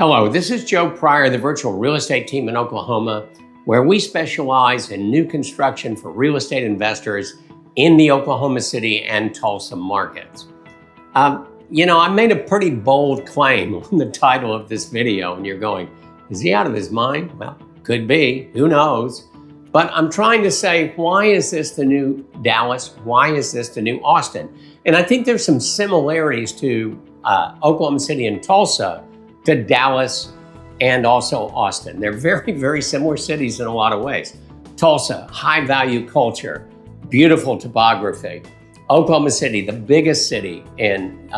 Hello, this is Joe Pryor, the virtual real estate team in Oklahoma, where we specialize in new construction for real estate investors in the Oklahoma City and Tulsa markets. I made a pretty bold claim on the title of this video, and you're going, is he out of his mind? Well, could be, who knows? But I'm trying to say, why is this the new Dallas? Why is this the new Austin? And I think there's some similarities to Oklahoma City and Tulsa to Dallas and also Austin. They're very, very similar cities in a lot of ways. Tulsa, high value culture, beautiful topography. Oklahoma City, the biggest city in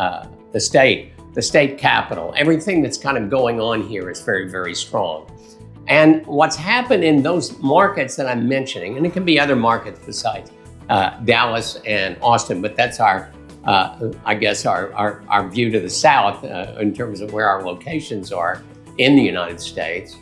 the state capital. Everything that's kind of going on here is very, very strong. And what's happened in those markets that I'm mentioning, and it can be other markets besides Dallas and Austin, but that's our view to the south in terms of where our locations are in the United States.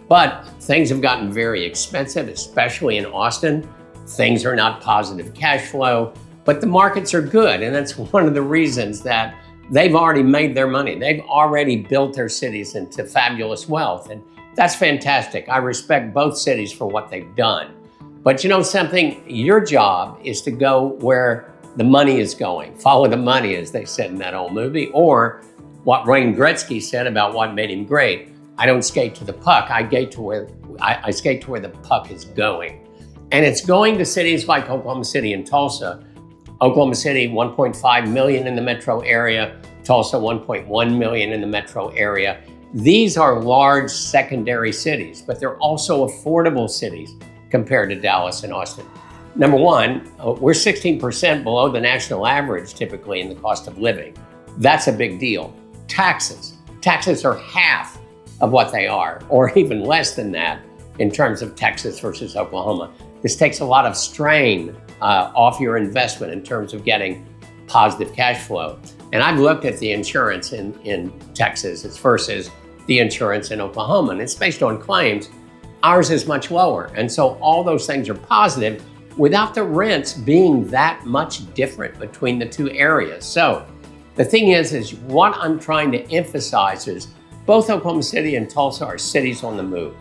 But things have gotten very expensive, especially in Austin. Things are not positive cash flow, but the markets are good. And that's one of the reasons that they've already made their money. They've already built their cities into fabulous wealth. And that's fantastic. I respect both cities for what they've done. But you know something? Your job is to go where the money is going. Follow the money, as they said in that old movie, or what Wayne Gretzky said about what made him great. I don't skate to the puck, I skate to where the puck is going. And it's going to cities like Oklahoma City and Tulsa. Oklahoma City, 1.5 million in the metro area. Tulsa, 1.1 million in the metro area. These are large secondary cities, but they're also affordable cities compared to Dallas and Austin. Number one, we're 16% below the national average typically in the cost of living. That's a big deal. Taxes are half of what they are, or even less than that in terms of Texas versus Oklahoma. This takes a lot of strain off your investment in terms of getting positive cash flow. And I've looked at the insurance in Texas versus the insurance in Oklahoma, and it's based on claims. Ours is much lower. And so all those things are positive without the rents being that much different between the two areas. So the thing is what I'm trying to emphasize is both Oklahoma City and Tulsa are cities on the move.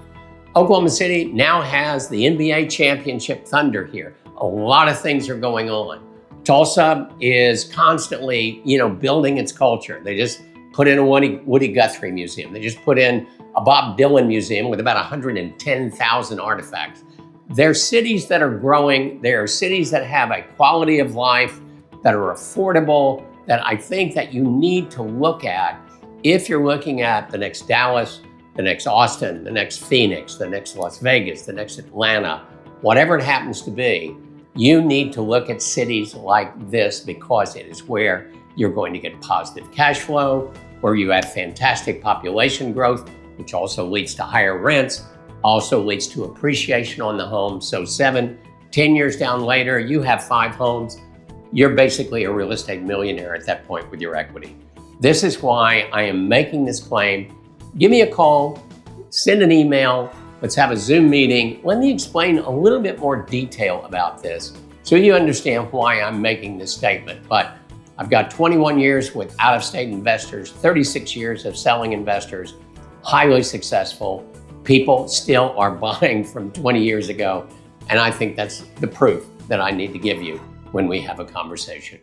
Oklahoma City now has the NBA championship thunder here. A lot of things are going on. Tulsa is constantly, building its culture. They just put in a Woody Guthrie museum. They just put in a Bob Dylan museum with about 110,000 artifacts. They're cities that are growing. They are cities that have a quality of life, that are affordable, that I think that you need to look at if you're looking at the next Dallas, the next Austin, the next Phoenix, the next Las Vegas, the next Atlanta, whatever it happens to be. You need to look at cities like this because it is where you're going to get positive cash flow, where you have fantastic population growth, which also leads to higher rents, also leads to appreciation on the home. So 7-10 years down later, you have 5 homes. You're basically a real estate millionaire at that point with your equity. This is why I am making this claim. Give me a call, send an email, let's have a Zoom meeting. Let me explain a little bit more detail about this so you understand why I'm making this statement. But I've got 21 years with out-of-state investors, 36 years of selling investors, highly successful. People still are buying from 20 years ago. And I think that's the proof that I need to give you when we have a conversation.